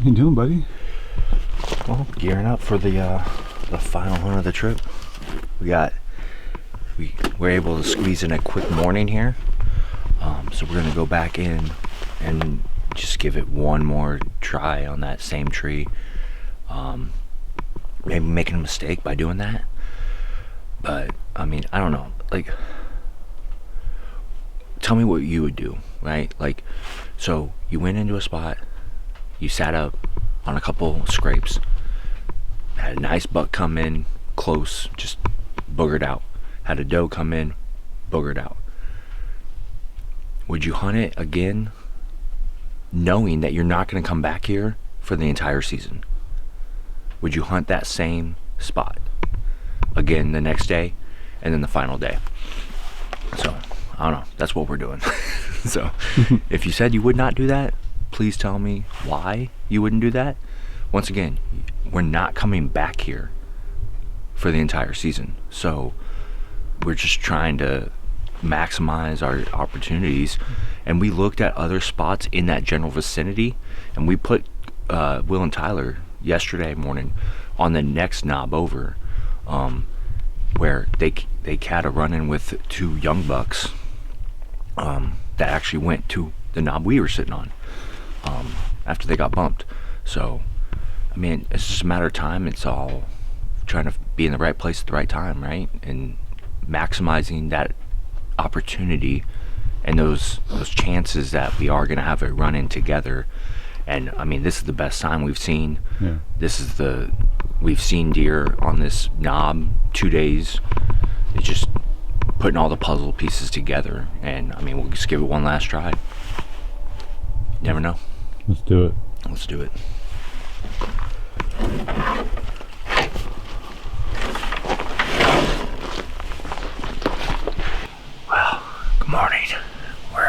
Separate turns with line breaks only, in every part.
How you doing, buddy?
Well, gearing up for the final hunt of the trip. We're able to squeeze in a quick morning here. So we're gonna go back in and just give it one more try on that same tree. Maybe making a mistake by doing that. But I mean, I don't know. Like, tell me what you would do, right? Like, so you went into a spot, you sat up on a couple scrapes, had a nice buck come in close, just boogered out. Had a doe come in, boogered out. Would you hunt it again, knowing that you're not going to come back here for the entire season? Would you hunt that same spot again the next day and then the final day? So, I don't know. That's what we're doing. So, if you said you would not do that, please tell me why you wouldn't do that. Once again, we're not coming back here for the entire season. So, we're just trying to maximize our opportunities. And we looked at other spots in that general vicinity, and we put Will and Tyler yesterday morning on the next knob over, where they had a run-in with two young bucks that actually went to the knob we were sitting on after they got bumped. So, I mean, it's just a matter of time. It's all trying to be in the right place at the right time, right? And maximizing that opportunity and those chances that we are going to have a run-in together. And I mean, this is the best sign we've seen.
Yeah.
We've seen deer on this knob 2 days. It's just putting all the puzzle pieces together. And I mean, we'll just give it one last try. Never know.
Let's do it.
Let's do it. Well, good morning. We're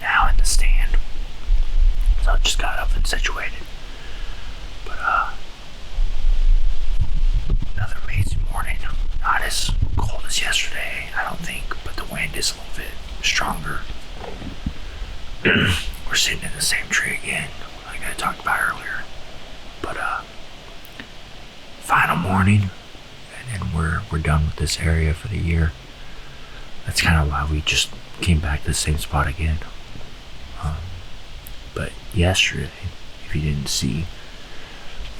now in the stand. So I just got up and situated. But another amazing morning. Not as cold as yesterday, I don't think, but the wind is a little bit stronger. We're sitting in the same tree again, like I talked about earlier. But final morning, and then we're done with this area for the year. That's kind of why we just came back to the same spot again. But yesterday, if you didn't see,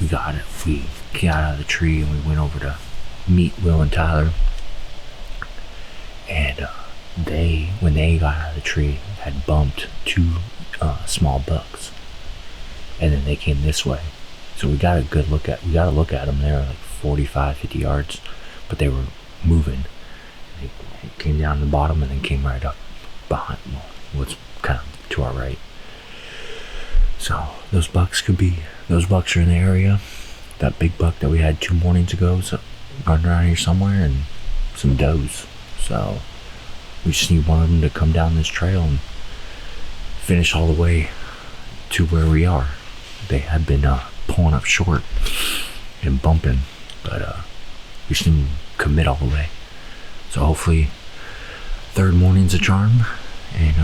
we got out of the tree and we went over to meet Will and Tyler. And when they got out of the tree, had bumped two small bucks, and then they came this way. So we got a look at them. They were like 45, 50 yards, but they were moving. They came down the bottom and then came right up behind, what's kind of to our right. So those bucks are in the area. That big buck that we had 2 mornings ago, so running around here somewhere, and some does. So we just need one of them to come down this trail and finish all the way to where we are. They had been pulling up short and bumping, but we just need to commit all the way. So hopefully third morning's a charm, and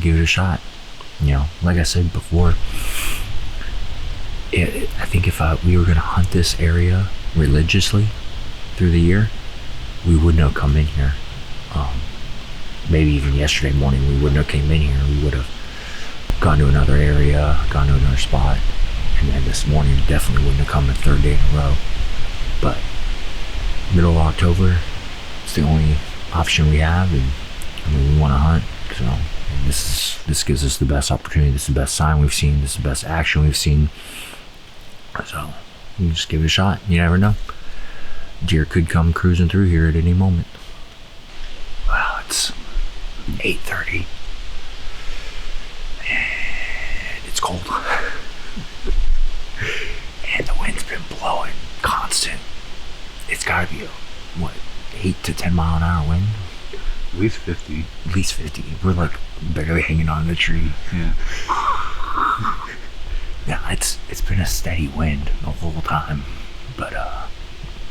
give it a shot. You know, like I said before, I think if we were going to hunt this area religiously through the year, we wouldn't have come in here. Maybe even yesterday morning we wouldn't have came in here. We would have gone to another area, gone to another spot, and then this morning definitely wouldn't have come the third day in a row. But middle of October, it's the only option we have, and I mean, we want to hunt. So this gives us the best opportunity. This is the best sign we've seen. This is the best action we've seen. So you just give it a shot. You never know. Deer could come cruising through here at any moment. Well, it's 8:30. And it's cold. And the wind's been blowing constant. It's gotta be 8 to 10 mile an hour wind.
At least 50.
At least 50. We're like barely hanging on the tree.
Yeah.
Yeah, it's been a steady wind the whole time. But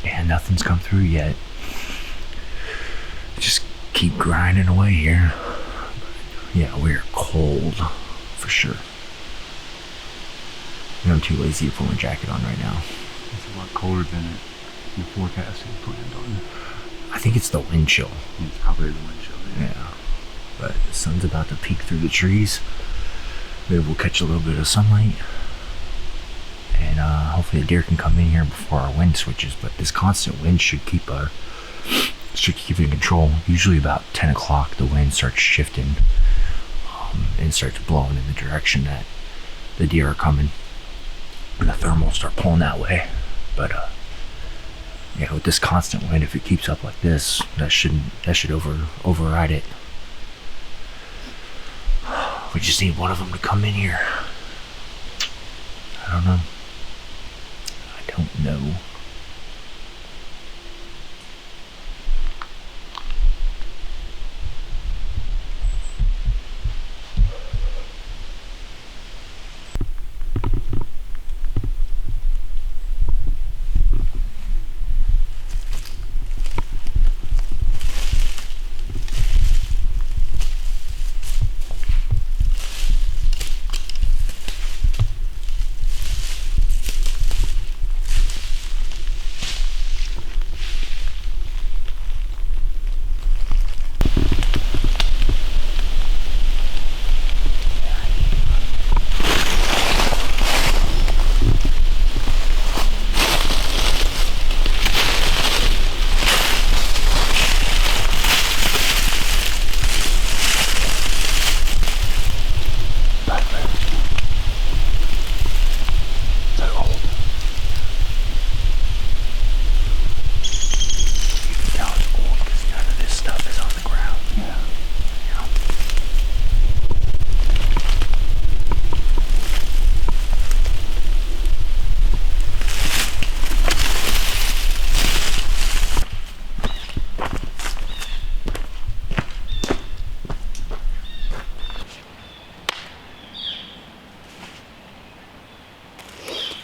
man, nothing's come through yet. Just keep grinding away here. Yeah, we're cold for sure.
And I'm too lazy to put my jacket on right now.
It's a lot colder than the forecast is planned on.
I think it's the wind chill.
It's probably the wind chill.
Yeah. But the sun's about to peek through the trees. Maybe we'll catch a little bit of sunlight. And hopefully the deer can come in here before our wind switches. But this constant wind should keep it in control. Usually about 10 o'clock the wind starts shifting and starts blowing in the direction that the deer are coming. And the thermals start pulling that way. But yeah, with this constant wind, if it keeps up like this, that should override it. We just need one of them to come in here. I don't know. I don't know.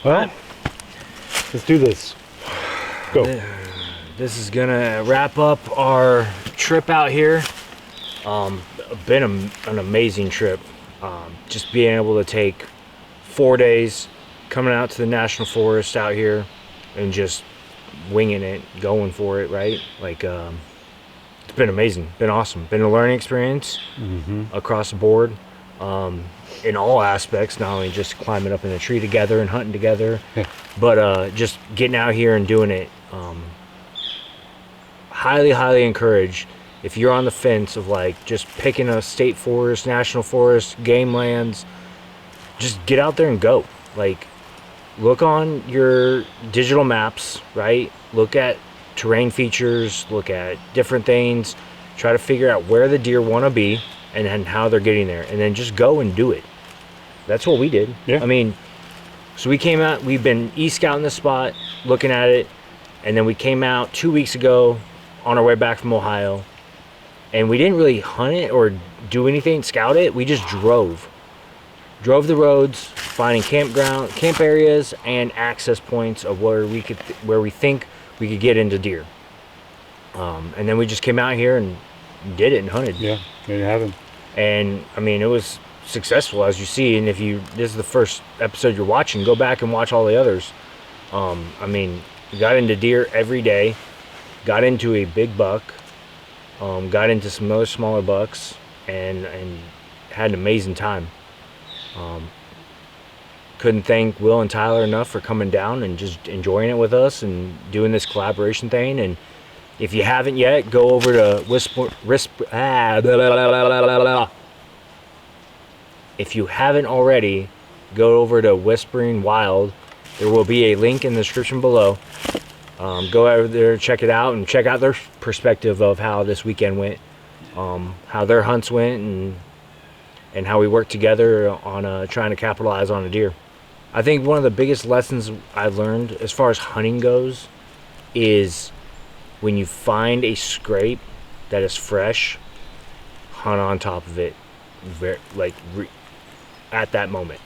Well, let's do this. Go.
This is gonna wrap up our trip out here. Been an amazing trip. Just being able to take 4 days, coming out to the national forest out here, and just winging it, going for it, right? Like, it's been amazing, been awesome, been a learning experience across the board. In all aspects, not only just climbing up in a tree together and hunting together, but just getting out here and doing it. Highly encourage, if you're on the fence of like just picking a state forest, national forest, game lands, just get out there and go. Like, look on your digital maps, right? Look at terrain features, look at different things, try to figure out where the deer want to be and then how they're getting there, and then just go and do it. That's what we did.
Yeah.
I mean, so we came out, we've been e-scouting the spot, looking at it, and then we came out 2 weeks ago on our way back from Ohio, and we didn't really hunt it or do anything, scout it. We just drove the roads, finding camp areas and access points of where we think we could get into deer. And then we just came out here and did it and hunted.
Yeah, there you have it.
And I mean, it was successful, as you see. And if this is the first episode you're watching, go back and watch all the others. I mean, we got into deer every day, got into a big buck, got into some other smaller bucks, and had an amazing time. Couldn't thank Will and Tyler enough for coming down and just enjoying it with us and doing this collaboration thing. And if you haven't yet, go over to If you haven't already, go over to Whispering Wild. There will be a link in the description below. Go over there, check it out, and check out their perspective of how this weekend went, how their hunts went, and how we worked together on trying to capitalize on a deer. I think one of the biggest lessons I've learned as far as hunting goes is when you find a scrape that is fresh, hunt on top of it at that moment.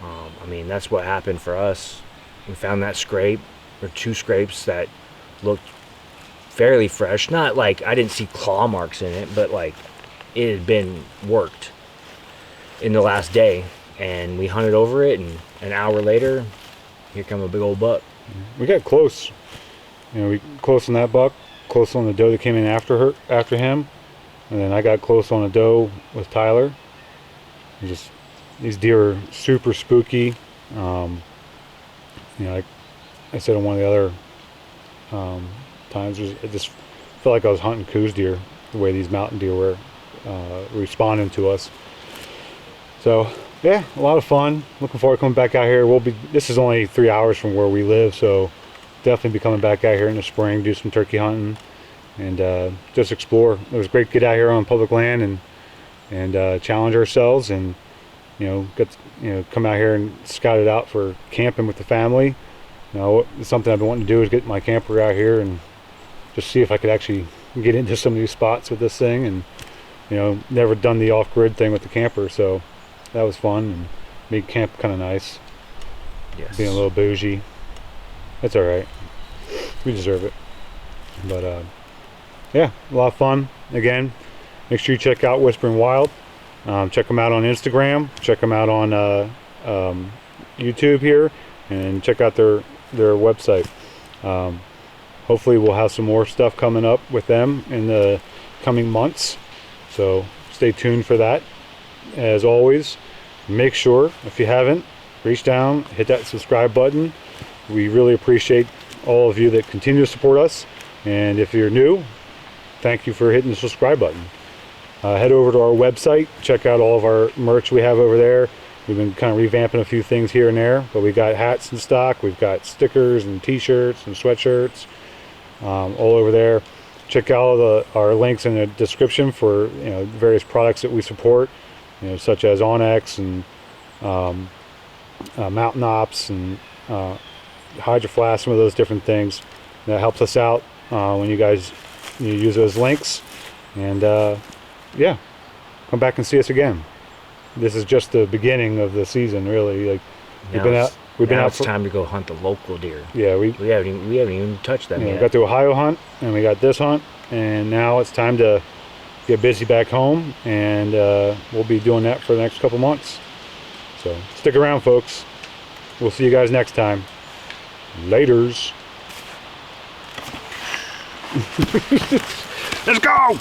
I mean, that's what happened for us. We found that scrape, or two scrapes that looked fairly fresh. Not like I didn't see claw marks in it, but like it had been worked in the last day. and we hunted over it, and an hour later, here come a big old buck.
We got close. You know, we close on that buck, close on the doe that came in after him, and then I got close on a doe with Tyler. And just these deer are super spooky. You know, I said on one of the other times, I just felt like I was hunting coos deer, the way these mountain deer were responding to us. So yeah, a lot of fun. Looking forward to coming back out here. This is only 3 hours from where we live, so definitely be coming back out here in the spring, do some turkey hunting, and just explore. It was great to get out here on public land and challenge ourselves, and come out here and scout it out for camping with the family. You know, something I've been wanting to do is get my camper out here and just see if I could actually get into some of these spots with this thing, and never done the off-grid thing with the camper, so that was fun and made camp kind of nice.
Yes.
Being a little bougie, that's all right. We deserve it. But yeah, a lot of fun. Again, make sure you check out Whispering Wild. Check them out on Instagram. Check them out on YouTube here, and check out their website. Hopefully, we'll have some more stuff coming up with them in the coming months. So stay tuned for that. As always, make sure, if you haven't, reach down, hit that subscribe button. We really appreciate all of you that continue to support us. And if you're new, thank you for hitting the subscribe button. Head over to our website, check out all of our merch we have over there. We've been kind of revamping a few things here and there, but we got hats in stock, we've got stickers and t-shirts and sweatshirts all over there. Check out our links in the description for various products that we support, such as Onyx and Mountain Ops and Hydro Flask, some of those different things. That helps us out when you guys use those links. And yeah, come back and see us again. This is just the beginning of the season, really. Like, we've been out.
It's time to go hunt the local deer.
Yeah, we
haven't even touched them yet.
We got the Ohio hunt, and we got this hunt, and now it's time to get busy back home, and we'll be doing that for the next couple months. So stick around, folks. We'll see you guys next time. Laters.
Let's go!